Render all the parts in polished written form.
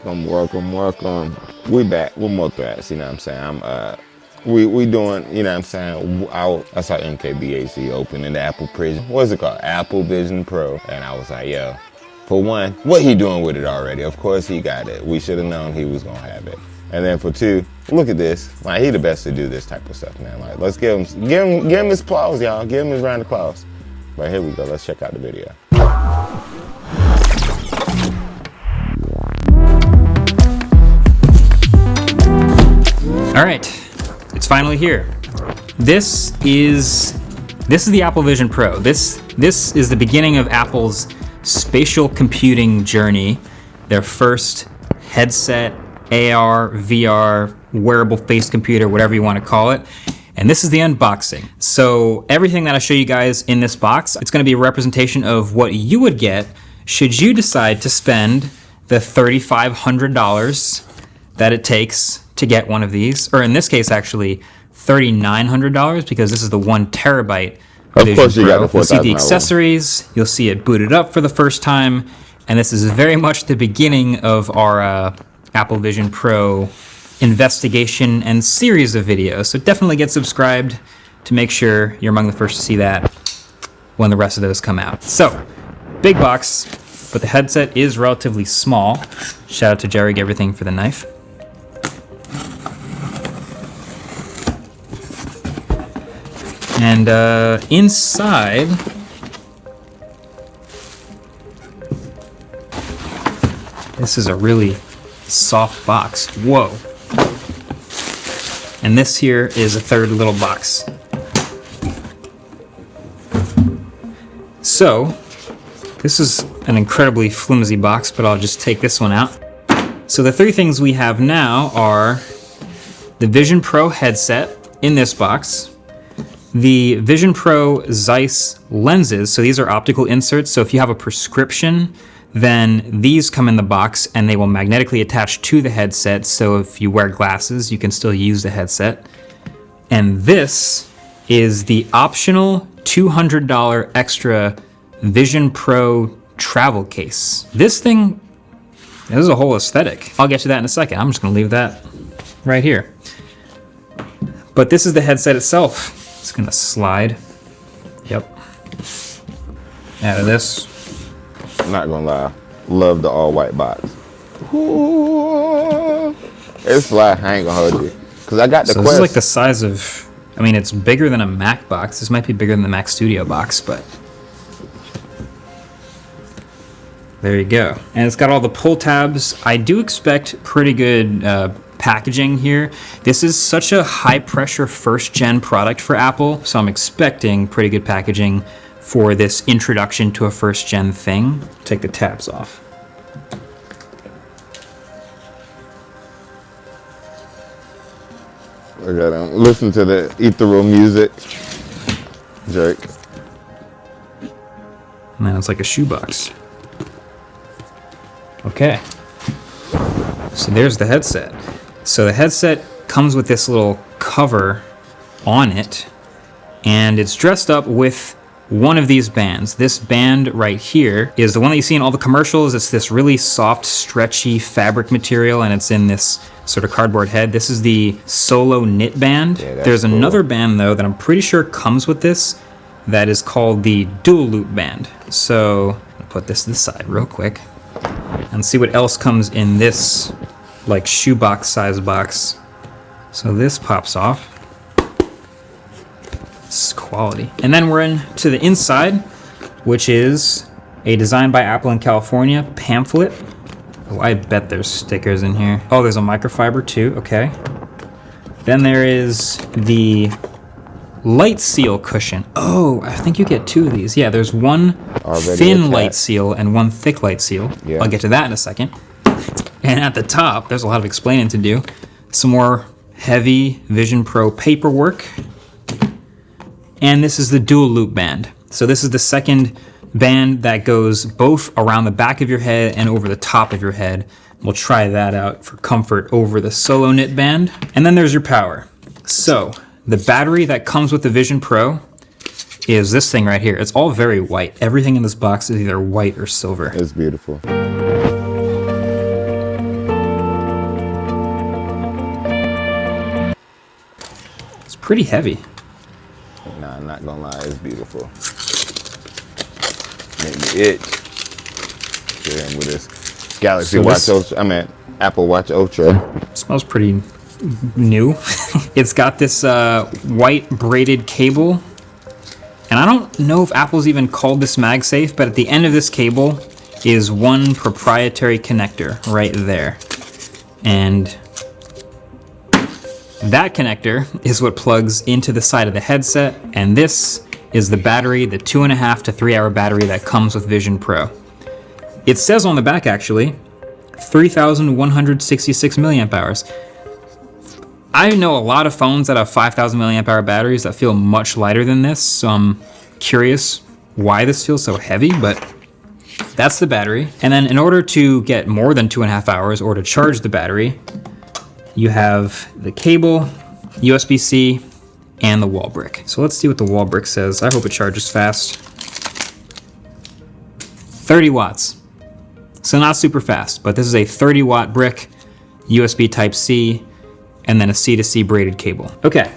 Welcome. We back with more threats, you know what I'm saying? We doing, you know what I'm saying? That's our MKBHD opening the Apple Vision. What's it called? Apple Vision Pro. And I was like, yo, for one, what he doing with it already? Of course he got it. We should have known he was gonna have it. And then for two, look at this. Like, he the best to do this type of stuff, man. Like, let's give him his applause, y'all. Give him his round of applause. But here we go. Let's check out the video. All right, it's finally here. This is the Apple Vision Pro. This is the beginning of Apple's spatial computing journey. Their first headset, AR, VR, wearable face computer, whatever you want to call it. And this is the unboxing. So everything that I show you guys in this box, it's going to be a representation of what you would get should you decide to spend the $3,500 that it takes to get one of these, or in this case, actually $3,900, because this is the 1 terabyte Vision course you Pro. got the You'll see the $4,000 accessories, you'll see it booted up for the first time, and this is very much the beginning of our Apple Vision Pro investigation and series of videos. So definitely get subscribed to make sure you're among the first to see that when the rest of those come out. So, big box, but the headset is relatively small. Shout out to Jerry Everything for the knife. And inside, this is a really soft box. Whoa. And this here is a third little box. So, this is an incredibly flimsy box, but I'll just take this one out. So the three things we have now are the Vision Pro headset in this box, the Vision Pro Zeiss lenses, so these are optical inserts, so if you have a prescription, then these come in the box and they will magnetically attach to the headset, so if you wear glasses, you can still use the headset. And this is the optional $200 extra Vision Pro travel case. This thing, this is a whole aesthetic. I'll get to that in a second. I'm just gonna leave that right here. But this is the headset itself. It's gonna slide. Yep. Out of this. I'm not gonna lie, love the all white box. Ooh, it's like, I ain't gonna hold you. Cause I got the So Quest. this is like the size of, I mean, it's bigger than a Mac box. This might be bigger than the Mac Studio box, but there you go. And it's got all the pull tabs. I do expect pretty good packaging here. This is such a high pressure first gen product for Apple, so I'm expecting pretty good packaging for this introduction to a first gen thing. Take the tabs off. Look at him. Listen to the ethereal music. Jerk. And then it's like a shoebox. Okay. So there's the headset. So the headset comes with this little cover on it, and it's dressed up with one of these bands. This band right here is the one that you see in all the commercials. It's this really soft, stretchy fabric material, and it's in this sort of cardboard head. This is the Solo Knit Band. Yeah, There's cool. another band, though, that I'm pretty sure comes with this that is called the Dual Loop Band. So I'll put this to the side real quick and see what else comes in this like shoebox size box. So this pops off. This is quality. And then we're into the inside, which is a Designed by Apple in California pamphlet. Oh, I bet there's stickers in here. Oh, there's a microfiber too, okay. Then there is the light seal cushion. Oh, I think you get two of these. Yeah, there's one Already thin attached. light seal and one thick light seal. Yeah. I'll get to that in a second. And at the top, there's a lot of explaining to do. Some more heavy Vision Pro paperwork. And this is the dual loop band. So this is the second band that goes both around the back of your head and over the top of your head. We'll try that out for comfort over the Solo Knit Band. And then there's your power. So the battery that comes with the Vision Pro is this thing right here. It's all very white. Everything in this box is either white or silver. It's beautiful. pretty heavy. Nah, I'm not gonna lie, it's beautiful. Make me itch. Yeah, with this Galaxy So Watch this- Ultra. I mean, Apple Watch Ultra. It smells pretty new. It's got this white braided cable. And I don't know if Apple's even called this MagSafe, but at the end of this cable is one proprietary connector right there. And that connector is what plugs into the side of the headset, and this is the battery, the 2.5 to 3 hour battery that comes with Vision Pro. It says on the back actually, 3,166 milliamp hours. I know a lot of phones that have 5,000 milliamp hour batteries that feel much lighter than this, so I'm curious why this feels so heavy, but that's the battery. And then in order to get more than 2.5 hours or to charge the battery, you have the cable, USB-C, and the wall brick. So let's see what the wall brick says. I hope it charges fast. 30 watts. So not super fast, but this is a 30 watt brick, USB Type-C, and then a C2C braided cable. Okay,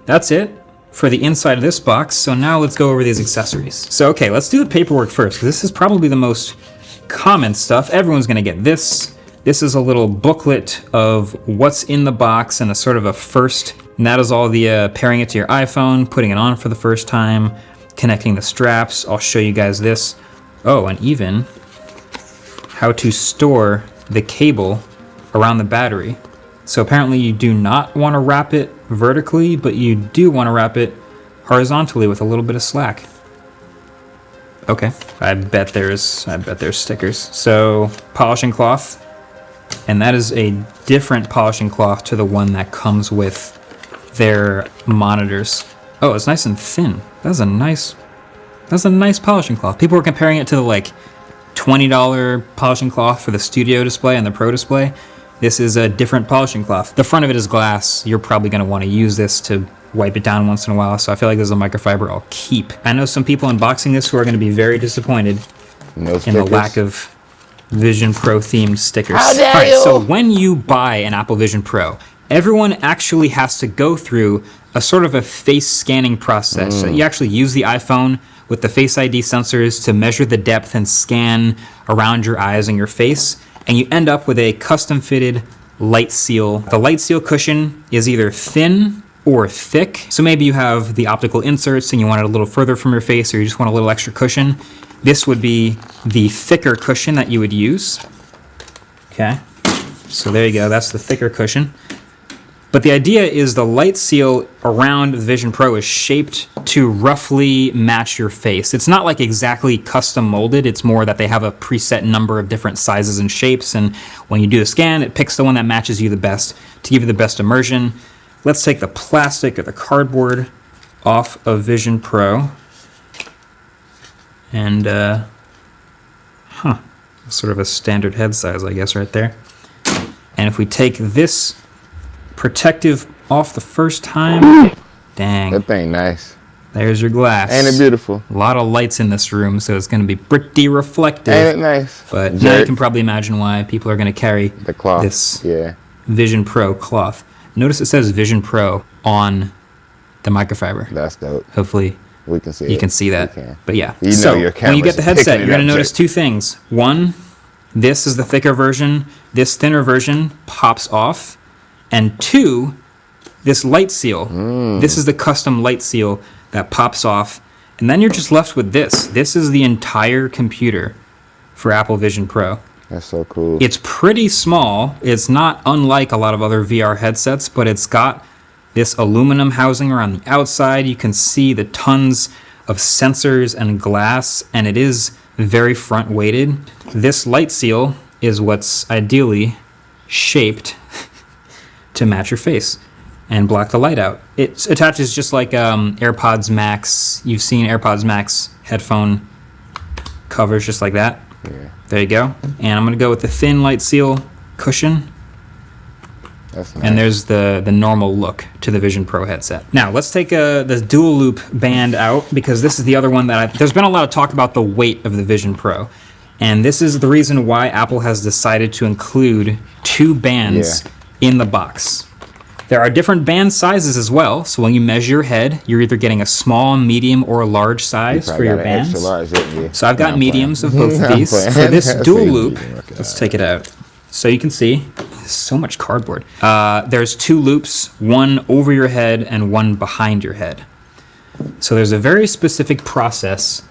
that's it for the inside of this box. So now let's go over these accessories. So okay, let's do the paperwork first, because this is probably the most common stuff. Everyone's gonna get this. This is a little booklet of what's in the box and a sort of a first, and that is all the pairing it to your iPhone, putting it on for the first time, connecting the straps. I'll show you guys this. Oh, and even how to store the cable around the battery. So apparently you do not want to wrap it vertically, but you do want to wrap it horizontally with a little bit of slack. Okay, I bet there's stickers. So polishing cloth, and that is a different polishing cloth to the one that comes with their monitors. Oh, it's nice and thin. That's a nice polishing cloth. People were comparing it to the like $20 polishing cloth for the studio display and the pro display. This is a different polishing cloth. The front of it is glass. You're probably gonna wanna use this to wipe it down once in a while, so I feel like this is a microfiber I'll keep. I know some people unboxing this who are gonna be very disappointed No in stickers. the lack of Vision Pro themed stickers. How dare All right, you! so when you buy an Apple Vision Pro, everyone actually has to go through a sort of a face scanning process. So you actually use the iPhone with the Face ID sensors to measure the depth and scan around your eyes and your face, and you end up with a custom fitted light seal. The light seal cushion is either thin or thick. So maybe you have the optical inserts and you want it a little further from your face, or you just want a little extra cushion. This would be the thicker cushion that you would use. Okay, so there you go, that's the thicker cushion. But the idea is the light seal around the Vision Pro is shaped to roughly match your face. It's not like exactly custom molded, it's more that they have a preset number of different sizes and shapes, and when you do the scan, it picks the one that matches you the best to give you the best immersion. Let's take the plastic or the cardboard off of Vision Pro. And, sort of a standard head size, I guess, right there. And if we take this protective off the first time, dang, That thing nice. there's your glass. Ain't it beautiful? A lot of lights in this room, so it's going to be pretty reflective. Ain't it nice? But now Jerk. you can probably imagine why people are going to carry The cloth. this Yeah. Vision Pro cloth. Notice it says Vision Pro on the microfiber. That's dope. Hopefully We can see it. you can see that. We can. But yeah, You know so your when you get camera's the headset, picking it you're going to up, notice Jake. two things. One, this is the thicker version. This thinner version pops off. And two, this light seal. This is the custom light seal that pops off. And then you're just left with this. This is the entire computer for Apple Vision Pro. That's so cool. It's pretty small. It's not unlike a lot of other VR headsets, but it's got this aluminum housing around the outside. You can see the tons of sensors and glass, and it is very front weighted. This light seal is what's ideally shaped to match your face and block the light out. It attaches just like AirPods Max. You've seen AirPods Max headphone covers just like that. Yeah. There you go. And I'm gonna go with the thin light seal cushion. That's nice. And there's the normal look to the Vision Pro headset. Now let's take the dual loop band out, because this is the other one that there's been a lot of talk about the weight of the Vision Pro. And this is the reason why Apple has decided to include two bands in the box. There are different band sizes as well, so when you measure your head, you're either getting a small, medium, or a large size for your bands. Extra large, didn't you? So I've got Nah, I'm mediums playing. of both of I'm these. playing. For this I dual say loop, medium, okay. let's take it out. So you can see, there's so much cardboard. There's 2 loops, one over your head and one behind your head. So there's a very specific process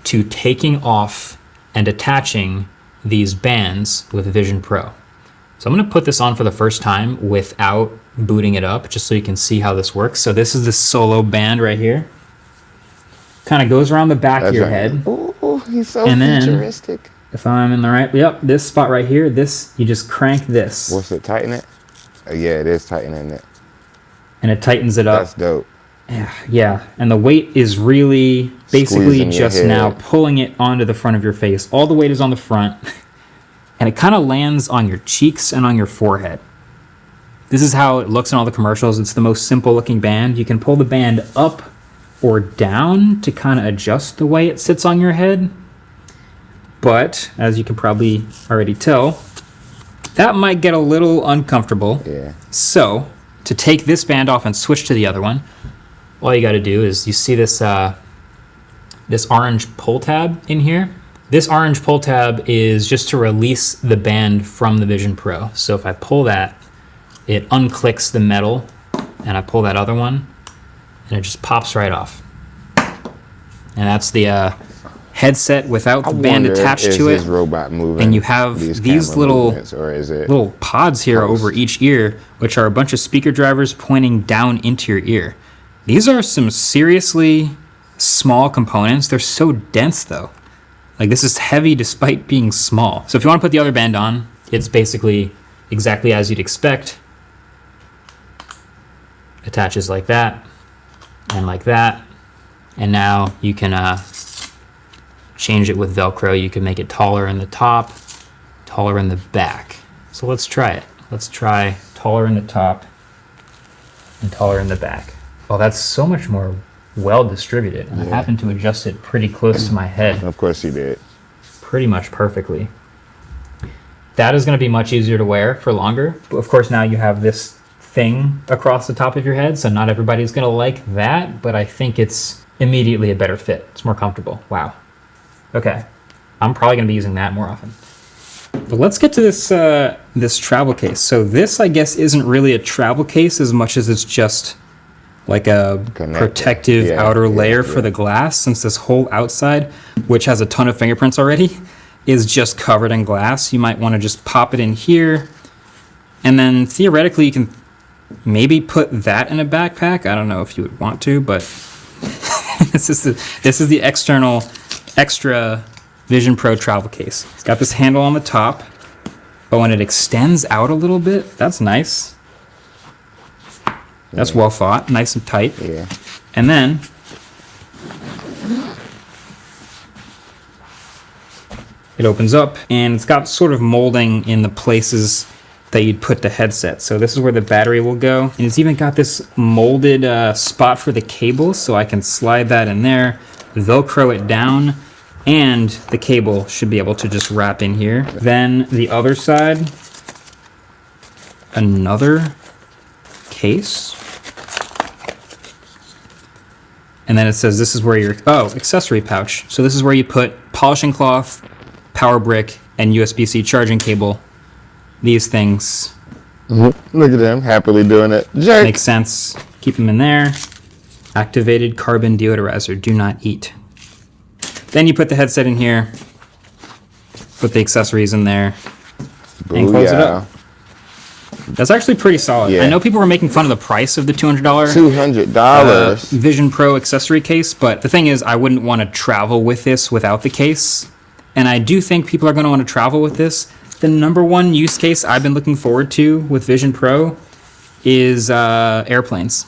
to taking off and attaching these bands with Vision Pro. So I'm going to put this on for the first time without booting it up, just so you can see how this works. So this is the solo band right here. Kind of goes around the back of your head. Oh, he's so And then- futuristic. If I'm in the right, yep, this spot right here, this, you just crank this. What's it, tighten it? Yeah, it is tightening it. And it tightens it up. That's dope. Yeah, and the weight is really basically Squeezing your just head. now pulling it onto the front of your face. All the weight is on the front, and it kind of lands on your cheeks and on your forehead. This is how it looks in all the commercials. It's the most simple looking band. You can pull the band up or down to kind of adjust the way it sits on your head. But, as you can probably already tell, that might get a little uncomfortable. Yeah. So, to take this band off and switch to the other one, all you got to do is, you see this this orange pull tab in here? This orange pull tab is just to release the band from the Vision Pro. So if I pull that, it unclicks the metal, and I pull that other one, and it just pops right off. And that's the headset without the band attached to it. Robot moving, And you have these camera little movements, or is it little pods here over each ear, which are a bunch of speaker drivers pointing down into your ear. These are some seriously small components. They're so dense though. Like, this is heavy despite being small. So if you want to put the other band on, it's basically exactly as you'd expect. Attaches like that and like that. And now you can change it with Velcro. You can make it taller in the top, taller in the back. So let's try it. Let's try taller in the top and taller in the back. Well, that's so much more well distributed. And I happen to adjust it pretty close to my head, Of course you did. pretty much perfectly. That is going to be much easier to wear for longer. But of course, now you have this thing across the top of your head, so not everybody's going to like that, but I think it's immediately a better fit. It's more comfortable. Wow. Okay. I'm probably going to be using that more often. But let's get to this this travel case. So this, I guess, isn't really a travel case as much as it's just like a protective outer layer for the glass, since this whole outside, which has a ton of fingerprints already, is just covered in glass. You might want to just pop it in here, and then theoretically you can maybe put that in a backpack. I don't know if you would want to, but this is the extra Vision Pro travel case. It's got this handle on the top. Oh, and it extends out a little bit. That's nice. That's well thought, nice and tight. Yeah. And then it opens up, and it's got sort of molding in the places that you'd put the headset. So this is where the battery will go. And it's even got this molded spot for the cable, so I can slide that in there, Velcro it down, and the cable should be able to just wrap in here. Then the other side, another case. And then it says this is where your, accessory pouch. So this is where you put polishing cloth, power brick, and USB-C charging cable. These things Look at them happily doing it. Jerk. make sense. Keep them in there. Activated carbon deodorizer, do not eat. Then you put the headset in here, put the accessories in there, and close it up. That's actually pretty solid. Yeah. I know people were making fun of the price of the $200 $200. Vision Pro accessory case, but the thing is, I wouldn't want to travel with this without the case. And I do think people are going to want to travel with this. The number one use case I've been looking forward to with Vision Pro is airplanes.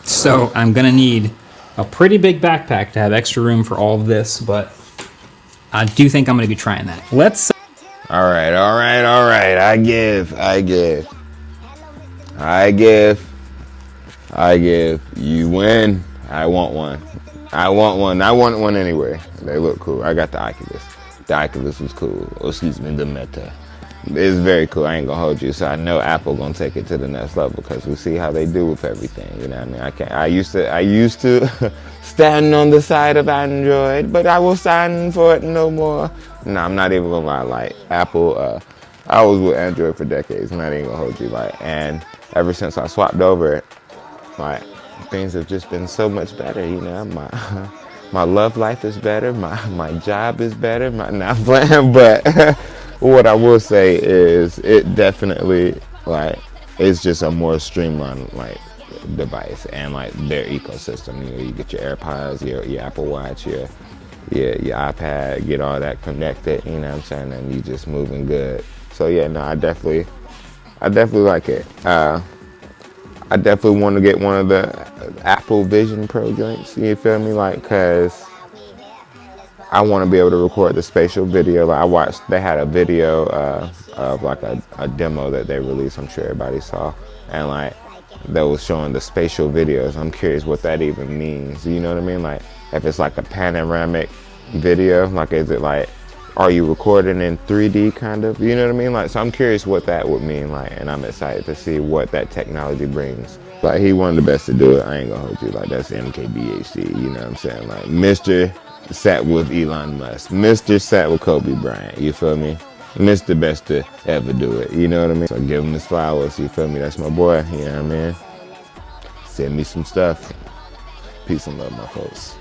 So I'm going to need a pretty big backpack to have extra room for all of this, but I do think I'm going to be trying that. Let's... All right. I give. You win. I want one. I want one anyway. They look cool. I got the Oculus. The Oculus was cool. Oh, excuse me, the Meta. it's very cool. I ain't gonna hold you. So I know Apple gonna take it to the next level because we see how they do with everything. You know what I mean? I used to stand on the side of Android, but I will stand for it no more. No, I'm not even gonna lie. Like Apple, I was with Android for decades. I'm not even gonna hold you. Like, and ever since I swapped over, like things have just been so much better. You know, my love life is better. My job is better. Not playing, but. What I will say is it definitely like it's just a more streamlined like device and like their ecosystem. You know, you get your AirPods, your Apple Watch, your iPad, get all that connected, you know what I'm saying, and you just moving good. So yeah, no, I definitely like it. I definitely want to get one of the Apple Vision Pro joints, you feel me? Like, cause I want to be able to record the spatial video. Like I watched, they had a video of like a demo that they released. I'm sure everybody saw, and like that was showing the spatial videos. I'm curious what that even means. You know what I mean? Like if it's like a panoramic video, like is it like, are you recording in 3D kind of? You know what I mean? Like, so I'm curious what that would mean. Like, and I'm excited to see what that technology brings. Like he one of the best to do it. I ain't gonna hold you. Like that's MKBHD. You know what I'm saying? Like Mr. Sat with Elon Musk, Mr. Sat with Kobe Bryant, you feel me? Mr. Best to ever do it, you know what I mean? So give him his flowers, you feel me? That's my boy, you know what I mean? Send me some stuff. Peace and love, my folks.